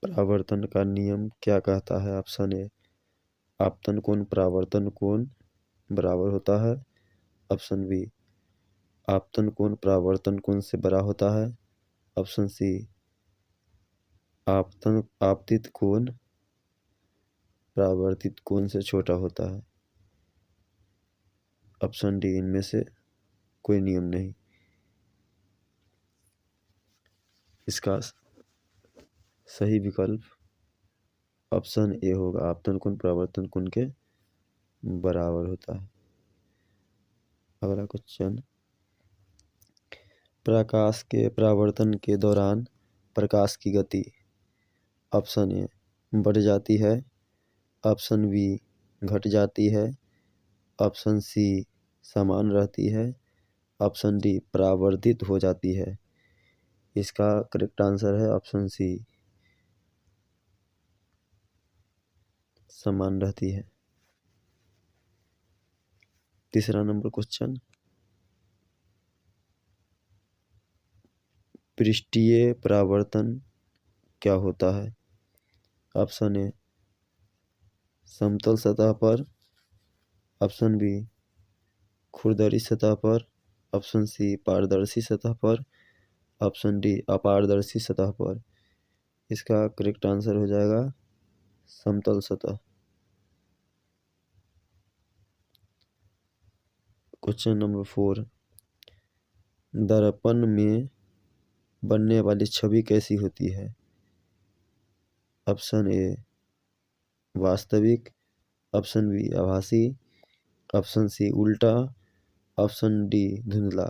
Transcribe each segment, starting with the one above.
परावर्तन का नियम क्या कहता है? ऑप्शन ए आपतन कोण परावर्तन कोण बराबर होता है। ऑप्शन बी आपतन कोण परावर्तन कोण से बड़ा होता है। ऑप्शन सी आपतित कोण परावर्तित कोण से छोटा होता है। ऑप्शन डी इनमें से कोई नियम नहीं। इसका सही विकल्प ऑप्शन ए होगा, आपतन कोण परावर्तन कोण के बराबर होता है। अगला क्वेश्चन, प्रकाश के परावर्तन के दौरान प्रकाश की गति ऑप्शन ए बढ़ जाती है। ऑप्शन बी घट जाती है। ऑप्शन सी समान रहती है। ऑप्शन डी परावर्तित हो जाती है। इसका करेक्ट आंसर है ऑप्शन सी, समान रहती है। तीसरा नंबर क्वेश्चन, पृष्ठीय परावर्तन क्या होता है? ऑप्शन ए समतल सतह पर। ऑप्शन बी खुरदरी सतह पर। ऑप्शन सी पारदर्शी सतह पर। ऑप्शन डी अपारदर्शी सतह पर। इसका करेक्ट आंसर हो जाएगा समतल सतह। क्वेश्चन नंबर 4, दर्पण में बनने वाली छवि कैसी होती है? ऑप्शन ए वास्तविक। ऑप्शन बी आभासी। ऑप्शन सी उल्टा। ऑप्शन डी धुंधला।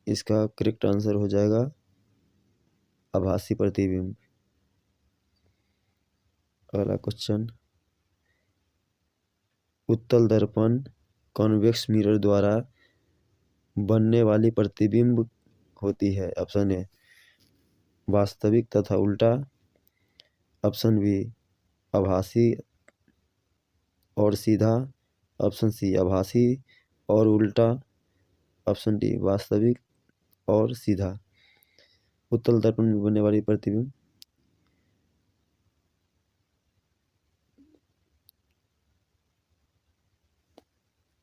इसका करेक्ट आंसर हो जाएगा आभासी प्रतिबिंब। अगला क्वेश्चन, उत्तल दर्पण कॉन्वेक्स मिरर द्वारा बनने वाली प्रतिबिंब होती है। ऑप्शन ए वास्तविक तथा उल्टा। ऑप्शन बी आभासी और सीधा। ऑप्शन सी आभासी और उल्टा। ऑप्शन डी वास्तविक और सीधा। उत्तल दर्पण में बनने वाली प्रतिबिंब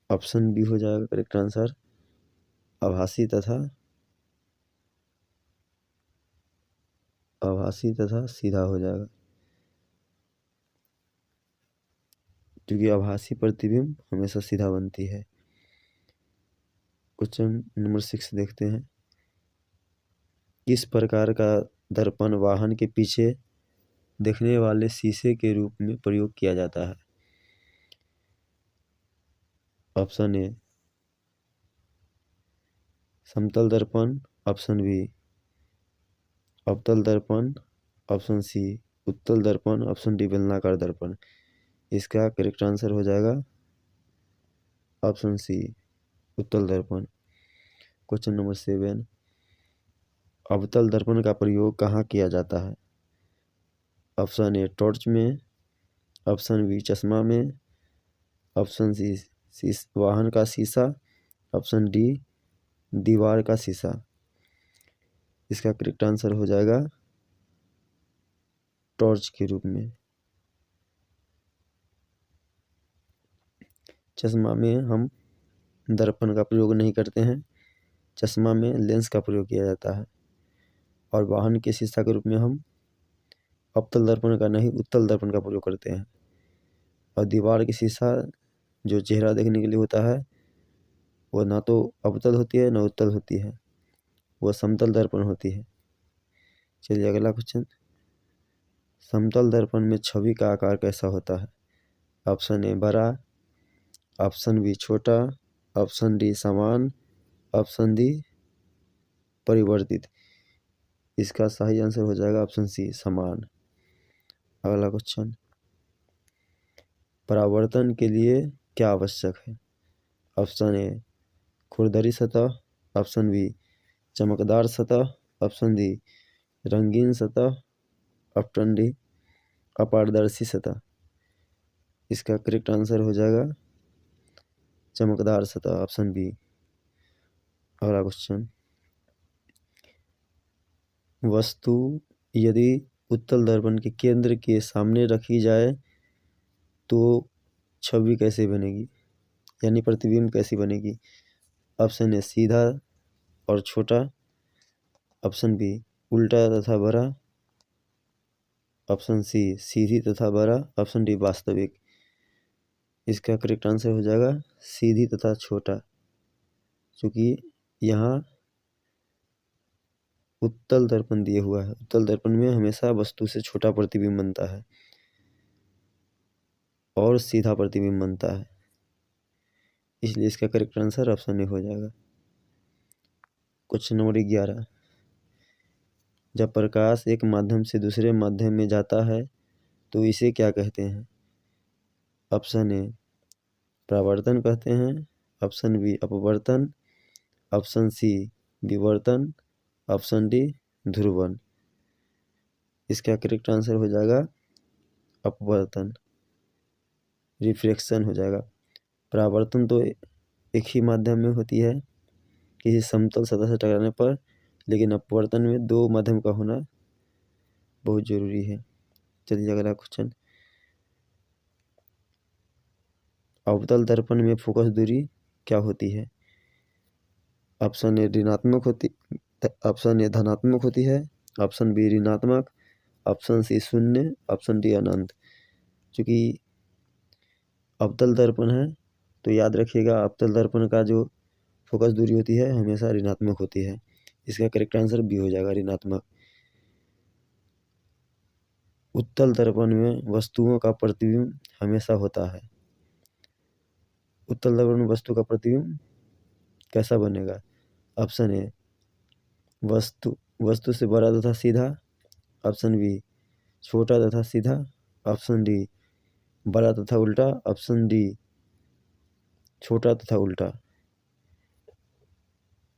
ऑप्शन बी हो जाएगा करेक्ट आंसर, आभासी तथा सीधा हो जाएगा, क्योंकि आभासी प्रतिबिंब हमेशा सीधा बनती है। क्वेश्चन नंबर 6 देखते हैं, किस प्रकार का दर्पण वाहन के पीछे देखने वाले शीशे के रूप में प्रयोग किया जाता है? ऑप्शन ए समतल दर्पण। ऑप्शन बी अवतल दर्पण। ऑप्शन सी उत्तल दर्पण। ऑप्शन डी बेलनाकार दर्पण। इसका करेक्ट आंसर हो जाएगा ऑप्शन सी उत्तल दर्पण। क्वेश्चन नंबर 7, अवतल दर्पण का प्रयोग कहाँ किया जाता है? ऑप्शन ए टॉर्च में। ऑप्शन बी चश्मा में। ऑप्शन सी वाहन का शीशा। ऑप्शन डी दीवार का शीशा। इसका करेक्ट आंसर हो जाएगा टॉर्च के रूप में। चश्मा में हम दर्पण का प्रयोग नहीं करते हैं, चश्मा में लेंस का प्रयोग किया जाता है। और वाहन के शीशा के रूप में हम अवतल दर्पण का नहीं उत्तल दर्पण का प्रयोग करते हैं। और दीवार की शीशा जो चेहरा देखने के लिए होता है वो ना तो अवतल होती है ना उत्तल होती है, वो समतल दर्पण होती है। चलिए अगला क्वेश्चन, समतल दर्पण में छवि का आकार कैसा होता है? ऑप्शन ए बड़ा। ऑप्शन बी छोटा। ऑप्शन डी समान। ऑप्शन डी परिवर्तित। इसका सही आंसर हो जाएगा ऑप्शन सी समान। अगला क्वेश्चन, परावर्तन के लिए क्या आवश्यक है? ऑप्शन ए खुरदरी सतह। ऑप्शन बी चमकदार सतह। ऑप्शन डी रंगीन सतह। ऑप्शन डी अपारदर्शी सतह। इसका करेक्ट आंसर हो जाएगा चमकदार सतह, ऑप्शन बी। अगला क्वेश्चन, वस्तु यदि उत्तल दर्पण के केंद्र के सामने रखी जाए तो छवि कैसे बनेगी, यानी प्रतिबिंब कैसी बनेगी। ऑप्शन ए सीधा और छोटा, ऑप्शन बी उल्टा तथा बड़ा, ऑप्शन सी सीधी तथा बड़ा, ऑप्शन डी वास्तविक। इसका करेक्ट आंसर हो जाएगा सीधी तथा छोटा, क्योंकि यहाँ उत्तल दर्पण दिया हुआ है। उत्तल दर्पण में हमेशा वस्तु से छोटा प्रतिबिंब बनता है और सीधा प्रतिबिंब बनता है, इसलिए इसका करेक्ट आंसर ऑप्शन ए हो जाएगा। क्वेश्चन नंबर 11, जब प्रकाश एक माध्यम से दूसरे माध्यम में जाता है तो इसे क्या कहते हैं। ऑप्शन ए परावर्तन कहते हैं, ऑप्शन बी अपवर्तन, ऑप्शन सी विवर्तन, ऑप्शन डी ध्रुवन। इसका करेक्ट आंसर हो जाएगा अपवर्तन, रिफ्लेक्शन हो जाएगा। परावर्तन तो एक ही माध्यम में होती है किसी समतल सतह से टकराने पर, लेकिन अपवर्तन में दो माध्यम का होना बहुत जरूरी है। चलिए अगला क्वेश्चन, अवतल दर्पण में फोकस दूरी क्या होती है। ऑप्शन ए ऋणात्मक होती, ऑप्शन ए धनात्मक होती है, ऑप्शन बी ऋणात्मक, ऑप्शन सी शून्य, ऑप्शन डी अनंत। चूँकि अवतल दर्पण है तो याद रखिएगा अवतल दर्पण का जो फोकस दूरी होती है हमेशा ऋणात्मक होती है। इसका करेक्ट आंसर बी हो जाएगा ऋणात्मक। उत्तल दर्पण में वस्तुओं का प्रतिबिंब हमेशा होता है। उत्तल दर्पण में वस्तु का प्रतिबिंब कैसा बनेगा। ऑप्शन ए वस्तु से बड़ा तथा सीधा, ऑप्शन बी छोटा तथा सीधा, ऑप्शन डी बड़ा तथा उल्टा, ऑप्शन डी छोटा तथा उल्टा।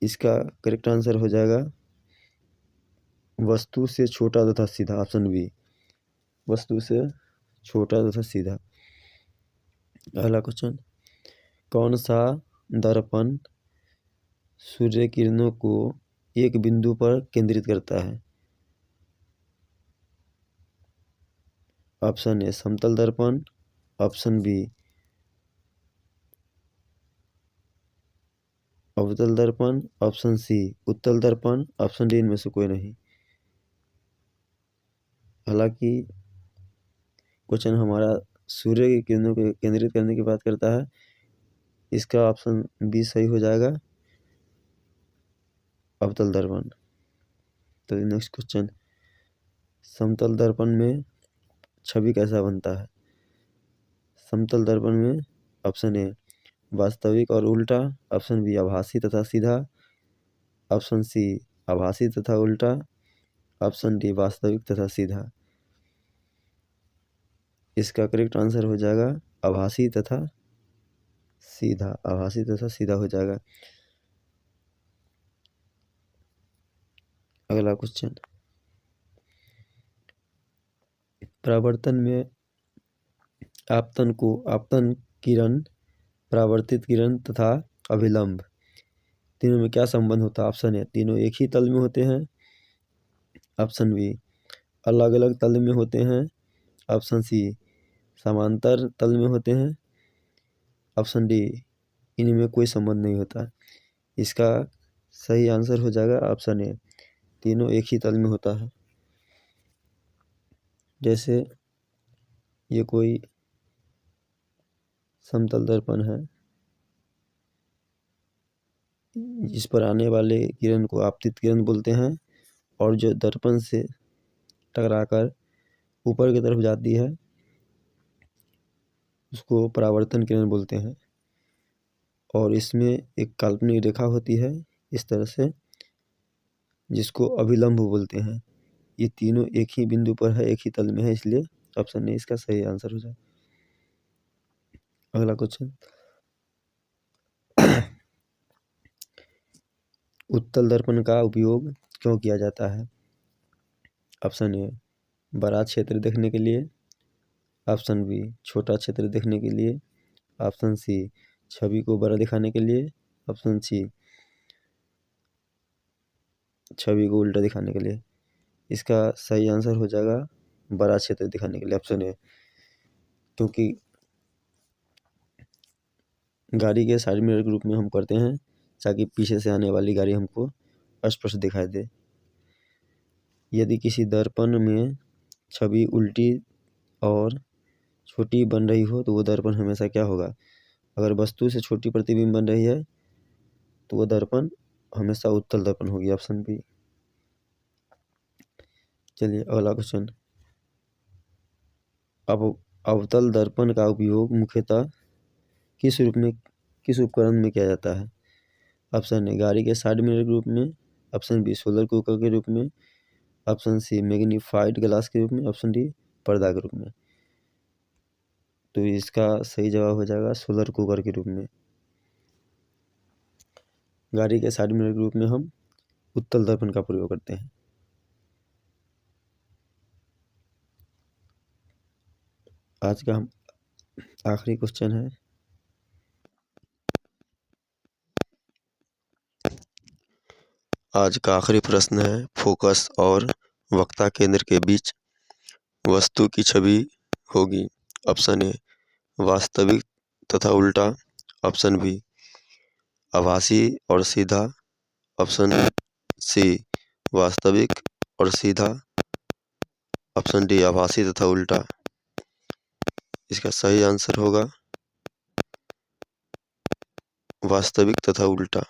इसका करेक्ट आंसर हो जाएगा वस्तु से छोटा तथा सीधा, ऑप्शन बी वस्तु से छोटा तथा सीधा। अगला क्वेश्चन, कौन सा दर्पण सूर्य किरणों को एक बिंदु पर केंद्रित करता है। ऑप्शन ए समतल दर्पण, ऑप्शन बी अवतल दर्पण, ऑप्शन सी उत्तल दर्पण, ऑप्शन डी इनमें से कोई नहीं। हालांकि क्वेश्चन हमारा सूर्य की किरणों को केंद्रित करने की बात करता है, इसका ऑप्शन बी सही हो जाएगा अवतल दर्पण। तो नेक्स्ट क्वेश्चन, समतल दर्पण में छवि कैसा बनता है। समतल दर्पण में ऑप्शन ए वास्तविक और उल्टा, ऑप्शन बी आभासी तथा सीधा, ऑप्शन सी आभासी तथा उल्टा, ऑप्शन डी वास्तविक तथा सीधा। इसका करेक्ट आंसर हो जाएगा आभासी तथा सीधा, आभासी तथा सीधा हो जाएगा। अगला क्वेश्चन, परावर्तन में आपतन किरण, परावर्तित किरण तथा अभिलंब तीनों में क्या संबंध होता है। ऑप्शन ए तीनों एक ही तल में होते हैं, ऑप्शन बी अलग अलग तल में होते हैं, ऑप्शन सी समांतर तल में होते हैं, ऑप्शन डी इनमें कोई संबंध नहीं होता। इसका सही आंसर हो जाएगा ऑप्शन ए तीनों एक ही तल में होता है। जैसे ये कोई समतल दर्पण है, इस पर आने वाले किरण को आपतित किरण बोलते हैं, और जो दर्पण से टकराकर ऊपर की तरफ जाती है उसको परावर्तन किरण बोलते हैं। और इसमें एक काल्पनिक रेखा होती है इस तरह से, जिसको अभिलंब बोलते हैं। ये तीनों एक ही बिंदु पर है, एक ही तल में है, इसलिए ऑप्शन ए इसका सही आंसर हो जाए। अगला क्वेश्चन, उत्तल दर्पण का उपयोग क्यों किया जाता है। ऑप्शन ए बड़ा क्षेत्र देखने के लिए, ऑप्शन बी छोटा क्षेत्र देखने के लिए, ऑप्शन सी छवि को बड़ा दिखाने के लिए, ऑप्शन सी छवि को उल्टा दिखाने के लिए। इसका सही आंसर हो जाएगा बड़ा क्षेत्र दिखाने के लिए, ऑप्शन ए। क्योंकि गाड़ी के साइड मिरर के रूप में हम करते हैं ताकि पीछे से आने वाली गाड़ी हमको स्पष्ट दिखाई दे। यदि किसी दर्पण में छवि उल्टी और छोटी बन रही हो तो वो दर्पण हमेशा क्या होगा? अगर वस्तु से छोटी प्रतिबिंब बन रही है तो वो दर्पण हमेशा उत्तल दर्पण होगी, ऑप्शन बी। चलिए अगला क्वेश्चन। अब अवतल दर्पण का उपयोग मुख्यतः किस उपकरण में किया जाता है? ऑप्शन ए गाड़ी के साइड मिरर के रूप में, ऑप्शन बी सोलर कुकर के रूप में, ऑप्शन सी मैग्नीफाइड ग्लास के रूप में, ऑप्शन डी पर्दा के रूप में। तो इसका सही जवाब हो जाएगा सोलर कुकर के रूप में। गाड़ी के साइड मिरर के रूप में हम उत्तल दर्पण का प्रयोग करते हैं। आज का हम आखिरी क्वेश्चन है। आज का आखिरी प्रश्न है, फोकस और वक्ता केंद्र के बीच वस्तु की छवि होगी। ऑप्शन ए वास्तविक तथा उल्टा, ऑप्शन बी आभासी और सीधा, ऑप्शन सी वास्तविक और सीधा, ऑप्शन डी आभासी तथा उल्टा। इसका सही आंसर होगा वास्तविक तथा उल्टा।